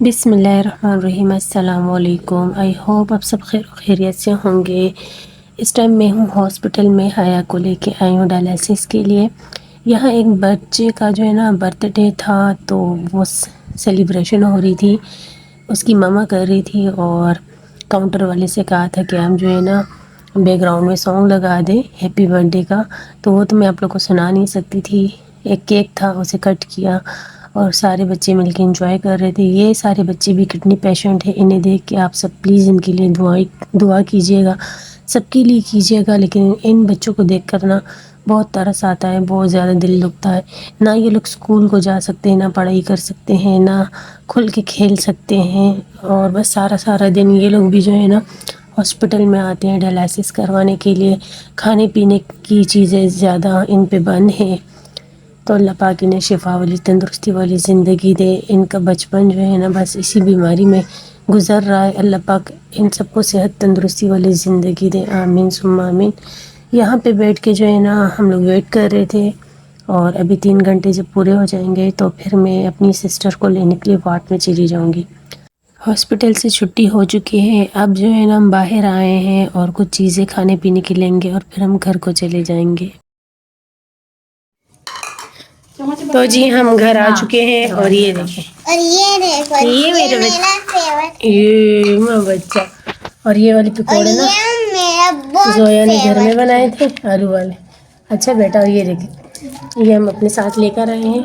بسم اللہ الرحمن الرحیم۔ السلام علیکم۔ آئی ہوپ آپ سب خیر و خیریت سے ہوں گے۔ اس ٹائم میں ہوں ہاسپٹل میں، حیا کو لے کے آئی ہوں ڈائلسس کے لیے۔ یہاں ایک بچے کا جو ہے نا برتھ ڈے تھا، تو وہ سیلیبریشن ہو رہی تھی، اس کی ماما کر رہی تھی، اور کاؤنٹر والے سے کہا تھا کہ ہم جو ہے نا بیک گراؤنڈ میں سانگ لگا دیں ہیپی برتھ ڈے کا، تو وہ تو میں آپ لوگ کو سنا نہیں سکتی تھی۔ ایک کیک تھا، اسے کٹ کیا اور سارے بچے مل کے انجوائے کر رہے تھے۔ یہ سارے بچے بھی کڈنی پیشنٹ ہیں، انہیں دیکھ کے آپ سب پلیز ان کے لیے دعا کیجیے گا، سب کے لیے کیجیے گا۔ لیکن ان بچوں کو دیکھ کر نا بہت ترس آتا ہے، بہت زیادہ دل دکھتا ہے۔ نہ یہ لوگ اسکول کو جا سکتے ہیں، نہ پڑھائی کر سکتے ہیں، نہ کھل کے کھیل سکتے ہیں، اور بس سارا دن یہ لوگ بھی جو ہے نا ہاسپٹل میں آتے ہیں ڈائلسس کروانے کے لیے۔ کھانے پینے کی چیزیں زیادہ ان پہ بند ہیں، تو اللہ پاک انہیں شفا والی تندرستی والی زندگی دے۔ ان کا بچپن جو ہے نا بس اسی بیماری میں گزر رہا ہے، اللہ پاک ان سب کو صحت تندرستی والی زندگی دے، آمین ثم آمین۔ یہاں پہ بیٹھ کے جو ہے نا ہم لوگ ویٹ کر رہے تھے، اور ابھی 3 گھنٹے جب پورے ہو جائیں گے تو پھر میں اپنی سسٹر کو لینے کے لیے وارڈ میں چلی جاؤں گی۔ ہاسپٹل سے چھٹی ہو چکی ہے، اب جو ہے نا ہم باہر آئے ہیں اور کچھ چیزیں کھانے پینے کی لیں گے، اور پھر ہم گھر کو چلے جائیں گے۔ تو جی ہم گھر آ چکے ہیں، اور یہ دیکھیں، اور یہ میرا میرا فیوریٹ، یہ میرا بچہ، اور یہ والی اور پکوڑے نا یہ میرا بہت زویا نے گھر میں فیوریٹ بنائے ہے۔ تھے، آلو والے۔ اچھا بیٹا، اور یہ دیکھیں، یہ ہم اپنے ساتھ لے کر آئے ہیں،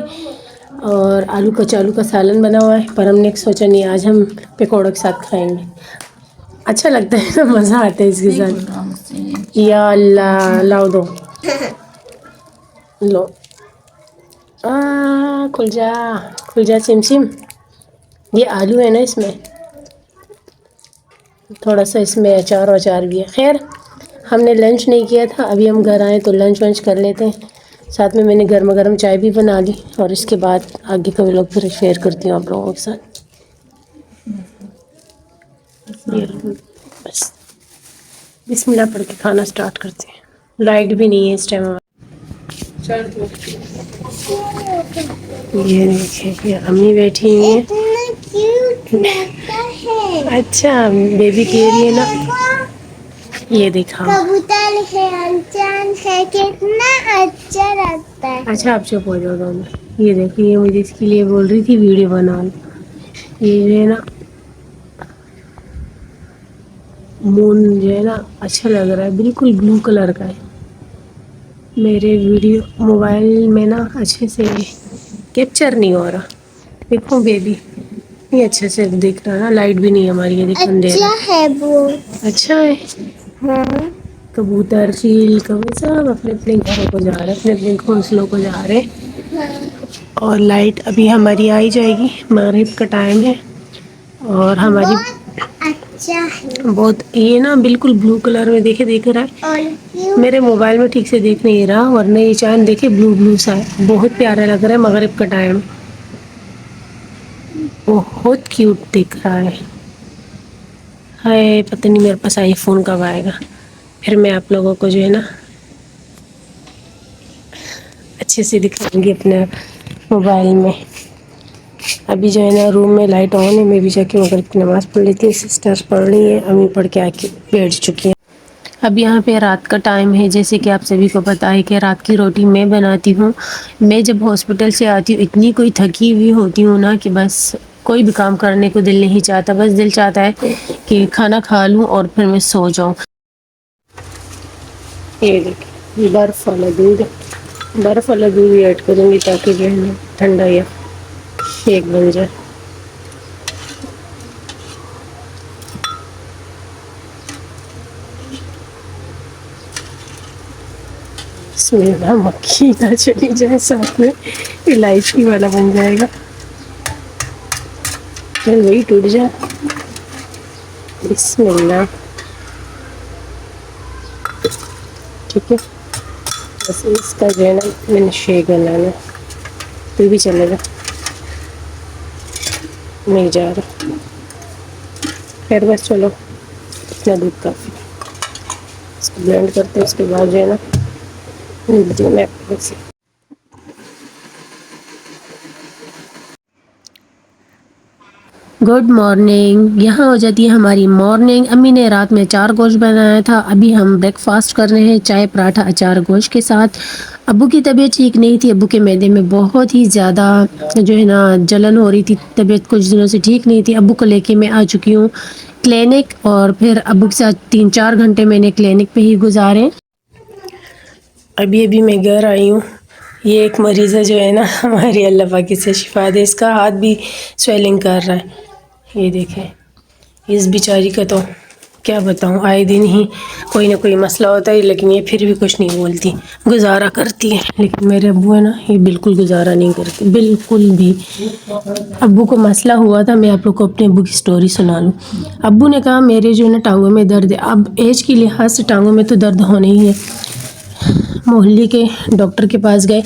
اور آلو کچالو کا سالن بنا ہوا ہے، پر ہم نے سوچا نہیں آج ہم پکوڑوں کے ساتھ کھائیں گے۔ اچھا لگتا ہے نا، مزہ آتا ہے اس کے ساتھ۔ یا اللہ، لاؤ دو، لو، کھل جا سم سم۔ یہ آلو ہے نا، اس میں تھوڑا سا اس میں اچار وچار بھی ہے۔ خیر، ہم نے لنچ نہیں کیا تھا، ابھی ہم گھر آئے تو لنچ ونچ کر لیتے ہیں۔ ساتھ میں نے گرما گرم چائے بھی بنا لی، اور اس کے بعد آگے کا لوگ پھر شیئر کرتی ہوں آپ لوگوں کے ساتھ۔ بس بسم اللہ پڑھ کے کھانا سٹارٹ کرتے ہیں۔ لائٹ بھی نہیں ہے اس ٹائم۔ یہ دیکھیں، یہ امی بیٹھی ہوئی ہیں۔ اتنا کیوٹ لگتا ہے، اچھا بیبی کہہ رہی ہے نا، یہ دیکھا۔ کبوتر ہے اور چاند ہے، کتنا اچھا لگتا ہے۔ اچھا آپ چپ ہو جاؤ دونوں۔ یہ دیکھیں، یہ مجھے اس کے لیے بول رہی تھی ویڈیو بنا لو۔ یہ جو ہے نا مون جو ہے نا اچھا لگ رہا ہے، بالکل بلو کلر کا ہے۔ میرے ویڈیو موبائل میں نا اچھے سے کیپچر نہیں ہو رہا۔ دیکھو بیبی، یہ اچھے سے دیکھ رہا ہے نا، لائٹ بھی نہیں ہے ہماری، یہ دیکھ اندھیرا اچھا ہے وہ، اچھا ہے۔ ہاں۔ کبوتر، چیل، کبوتر سب اپنے اپنے گھروں کو جا رہے، اپنے اپنے گھونسلوں کو جا رہے۔ اور لائٹ ابھی ہماری آ ہی جائے گی، مغرب کا ٹائم ہے، اور ہماری بہت اچھا ہے، بہت یہ نا بالکل بلو کلر میں دیکھ رہا ہے۔ اور میرے موبائل میں ٹھیک سے دیکھ نہیں رہا، ورنہ یہ چاند دیکھے بلو بلو سا ہے، بہت پیارا لگ رہا ہے مغرب کا ٹائم، بہت کیوٹ دکھ رہا ہے۔ ہائے پتہ نہیں میرے پاس آئی فون کب آئے گا، پھر میں آپ لوگوں کو جو ہے نا اچھے سے دکھاؤں گی اپنے موبائل میں۔ ابھی جو ہے نا روم میں لائٹ آن ہے، میں بھی جا کے مغرب کی نماز پڑھ لیتی ہوں، سسٹرز پڑھ رہی ہیں، امی پڑھ کے آ کے بیٹھ چکی ہیں۔ اب یہاں پہ رات کا ٹائم ہے، جیسے کہ آپ سبھی کو پتہ ہے کہ رات کی روٹی میں بناتی ہوں۔ میں جب ہاسپٹل سے آتی ہوں اتنی کوئی تھکی ہوئی ہوتی ہوں نا کہ بس کوئی بھی کام کرنے کو دل نہیں چاہتا، بس دل چاہتا ہے کہ کھانا کھا لوں اور پھر میں سو جاؤں۔ یہ دیکھیں، برف والا دودھ ایڈ کروں گی تاکہ جو ہے نا ٹھنڈا یا شیک بن جائے۔ اس میں نا مکھی نہ چلی جائے، ساتھ میں الائچی والا بن جائے گا۔ چل وہی ٹوٹ جائے، بسم اللہ۔ ٹھیک ہے، بس اس کا جو ہے نا میں نے شیک بنانا، تو بھی چلے گا، نہیں جا رہا۔ خیر بس چلو، اتنا دودھ کافی، اس کو بلینڈ کرتے ہیں، اس کے بعد جو ہے نا ملتی ہوں میں آپ سے۔ Good morning. یہاں ہو جاتی ہے ہماری مارننگ. امی نے رات میں اچار گوشت بنایا تھا. ابھی ہم بریک فاسٹ کر رہے ہیں چائے پراٹھا اچار گوشت کے ساتھ. ابو کی طبیعت ٹھیک نہیں تھی. ابو کے معدے میں بہت ہی زیادہ جو ہے نا جلن ہو رہی تھی. طبیعت کچھ دنوں سے ٹھیک نہیں تھی. ابو کو لے کے میں آ چکی ہوں کلینک، اور پھر ابو کے ساتھ 3-4 گھنٹے میں نے کلینک پہ ہی گزارے. ابھی میں گھر آئی ہوں. یہ ایک مریض جو ہے نا ہماری اللہ پاک سے شفا دے. اس کا ہاتھ بھی سویلنگ کر رہا ہے. یہ دیکھیں اس بیچاری کا تو کیا بتاؤں، آئے دن ہی کوئی نہ کوئی مسئلہ ہوتا ہے، لیکن یہ پھر بھی کچھ نہیں بولتی، گزارا کرتی ہے. لیکن میرے ابو ہے نا یہ بالکل گزارا نہیں کرتے، بالکل بھی. ابو کو مسئلہ ہوا تھا، میں آپ لوگ کو اپنے ابو کی سٹوری سنا لوں. ابو نے کہا میرے جو ہے نا ٹانگوں میں درد ہے. اب ایج کے لحاظ سے ٹانگوں میں تو درد ہونا ہی ہے. محلے کے ڈاکٹر کے پاس گئے.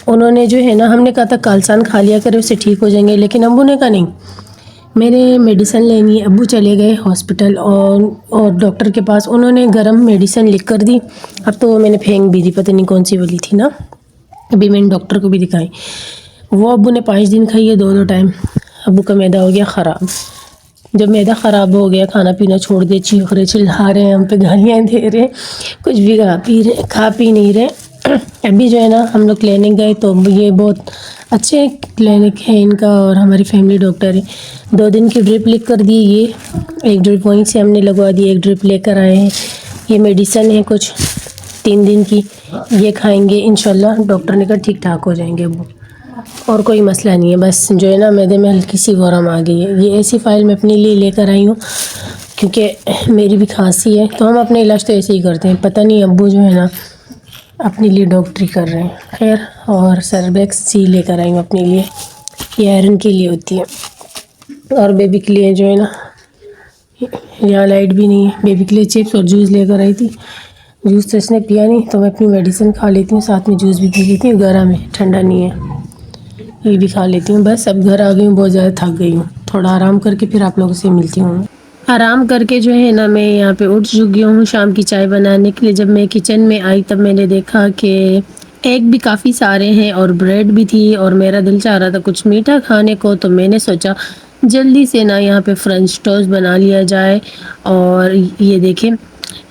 انہوں نے جو ہے نا، ہم نے کہا تھا کالسان کھا لیا کرے اس سے ٹھیک ہو جائیں گے، لیکن ابو نے کہا نہیں میں نے میڈیسن لینی ہے. ابو چلے گئے ہاسپٹل اور ڈاکٹر کے پاس. انہوں نے گرم میڈیسن لکھ کر دی. اب تو میں نے پھینک بھی دی، پتہ نہیں کون سی والی تھی نا. ابھی میں نے ڈاکٹر کو بھی دکھائی. وہ ابو نے 5 دن کھائی ہے 2 ٹائم. ابو کا معدہ ہو گیا خراب. جب معدہ خراب ہو گیا، کھانا پینا چھوڑ دے، چیخ رہے، چلا رہے ہیں، ہم پہ گالیاں دے رہے، کچھ بھی کھا پی نہیں رہے. ابھی جو ہے نا ہم لوگ کلینک گئے تو یہ بہت اچھے کلینک ہے ان کا، اور ہماری فیملی ڈاکٹر ہے. 2 دن کی ڈرپ لکھ کر دی. یہ ایک ڈرپ وہیں سے ہم نے لگوا دی، ایک ڈرپ لے کر آئے ہیں. یہ میڈیسن ہے کچھ 3 دن کی، یہ کھائیں گے انشاءاللہ. ڈاکٹر نے کہا ٹھیک ٹھاک ہو جائیں گے ابو، اور کوئی مسئلہ نہیں ہے. بس جو ہے نا معدے میں ہلکی سی ورم آ گئی ہے. یہ ایسی فائل میں اپنے لیے لے کر آئی ہوں کیونکہ میری بھی کھانسی ہے. تو ہم اپنے علاج تو ایسے ہی کرتے ہیں. پتہ نہیں ابو جو ہے نا اپنے لیے ڈاکٹری کر رہے ہیں. خیر، اور سربیکس سی لے کر آئی ہوں اپنے لیے، یہ آئرن کے لیے ہوتی ہے. اور بیبی کے لیے جو ہے نا، یہاں لائٹ بھی نہیں ہے، بیبی کے لیے چپس اور جوس لے کر آئی تھی. جوس تو اس نے پیا نہیں، تو میں اپنی میڈیسن کھا لیتی ہوں، ساتھ میں جوس بھی پی لیتی ہوں. گرم ہے، ٹھنڈا نہیں ہے، یہ بھی کھا لیتی ہوں. بس اب گھر آ گئی ہوں، بہت زیادہ تھک گئی ہوں. تھوڑا آرام کر کے پھر آپ لوگوں سے ملتی ہوں. آرام کر کے جو ہے نا میں یہاں پہ اٹھ چکی ہوں شام کی چائے بنانے کے لیے. جب میں کچن میں آئی تب میں نے دیکھا کہ ایگ بھی کافی سارے ہیں اور بریڈ بھی تھی، اور میرا دل چاہ رہا تھا کچھ میٹھا کھانے کو. تو میں نے سوچا جلدی سے نا یہاں پہ فرینچ ٹوسٹ بنا لیا جائے. اور یہ دیکھیں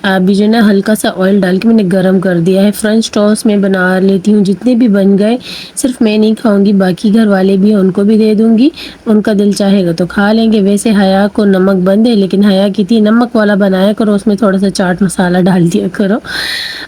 ابھی جو ہے نا ہلکا سا آئل ڈال کے میں نے گرم کر دیا ہے. فرینچ ٹوسٹ میں بنا لیتی ہوں، جتنے بھی بن گئے. صرف میں نہیں کھاؤں گی، باقی گھر والے بھی ہیں، ان کو بھی دے دوں گی. ان کا دل چاہے گا تو کھا لیں گے. ویسے حیا کو نمک بند ہے، لیکن حیا کی تھی نمک والا بنایا کرو، اس میں تھوڑا سا چاٹ مسالہ ڈال دیا کرو.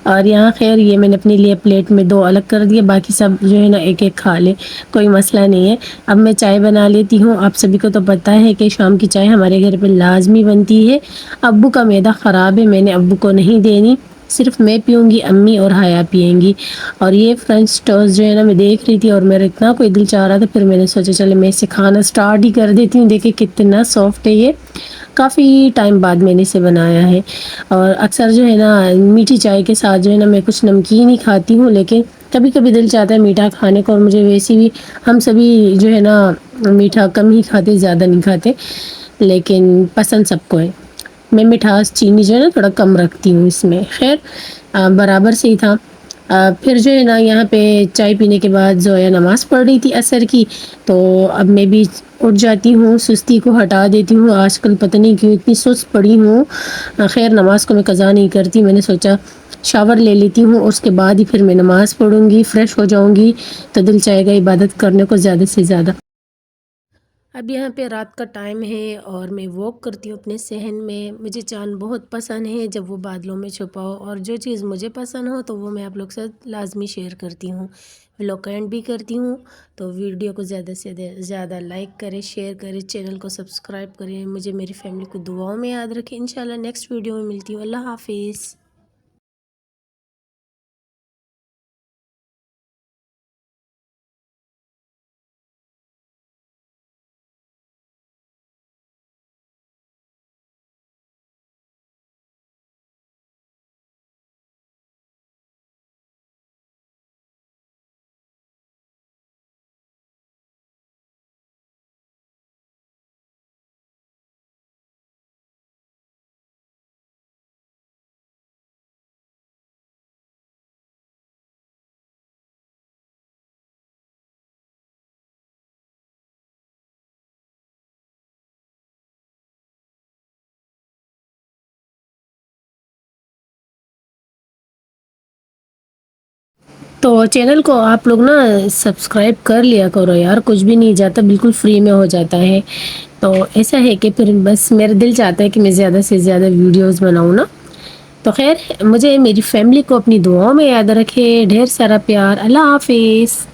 اور یہاں خیر یہ میں نے اپنے لیے پلیٹ میں 2 الگ کر دیے، باقی سب جو ہے نا ایک ایک کھا لے، کوئی مسئلہ نہیں ہے. اب میں چائے بنا لیتی ہوں. آپ سبھی کو تو پتہ ہے کہ شام کی چائے ہمارے گھر پہ لازمی بنتی ہے. ابو کا معدہ خراب ہے، میں نے ابو کو نہیں دینی، صرف میں پیوں گی، امی اور حیا پئیں گی. اور یہ فرینچ ٹوسٹ جو ہے نا میں دیکھ رہی تھی اور میرا اتنا کوئی دل چاہ رہا تھا، پھر میں نے سوچا چلے میں اسے کھانا سٹارٹ ہی کر دیتی ہوں. دیکھیں کتنا سافٹ ہے یہ، کافی ٹائم بعد میں نے اسے بنایا ہے. اور اکثر جو ہے نا میٹھی چائے کے ساتھ جو ہے نا میں کچھ نمکین ہی کھاتی ہوں، لیکن کبھی کبھی دل چاہتا ہے میٹھا کھانے کو. اور مجھے ویسی بھی ہم سبھی جو ہے نا میٹھا کم ہی کھاتے، زیادہ نہیں کھاتے، لیکن پسند سب کو ہے. میں مٹھاس چینی جو ہے نا تھوڑا کم رکھتی ہوں اس میں. خیر برابر سے ہی تھا. پھر جو ہے نا یہاں پہ چائے پینے کے بعد زویا نماز پڑھ رہی تھی عصر کی. تو اب میں بھی اٹھ جاتی ہوں، سستی کو ہٹا دیتی ہوں. آج کل پتہ نہیں کیوں اتنی سست پڑی ہوں. خیر نماز کو میں قضا نہیں کرتی. میں نے سوچا شاور لے لیتی ہوں، اس کے بعد ہی پھر میں نماز پڑھوں گی، فریش ہو جاؤں گی، تو دل چاہے گا عبادت کرنے کو زیادہ سے زیادہ. اب یہاں پہ رات کا ٹائم ہے اور میں واک کرتی ہوں اپنے صحن میں. مجھے چاند بہت پسند ہے جب وہ بادلوں میں چھپا ہو، اور جو چیز مجھے پسند ہو تو وہ میں آپ لوگ سے لازمی شیئر کرتی ہوں، ولاگ کا اینڈ بھی کرتی ہوں. تو ویڈیو کو زیادہ سے زیادہ لائک کریں، شیئر کریں، چینل کو سبسکرائب کریں. مجھے میری فیملی کو دعاؤں میں یاد رکھیں. انشاءاللہ نیکسٹ ویڈیو میں ملتی ہوں. اللہ حافظ. تو چینل کو آپ لوگ نا سبسکرائب کر لیا کرو یار، کچھ بھی نہیں جاتا، بالکل فری میں ہو جاتا ہے. تو ایسا ہے کہ پھر بس میرا دل چاہتا ہے کہ میں زیادہ سے زیادہ ویڈیوز بناؤں نا. تو خیر مجھے میری فیملی کو اپنی دعاؤں میں یاد رکھے. ڈھیر سارا پیار. اللہ حافظ.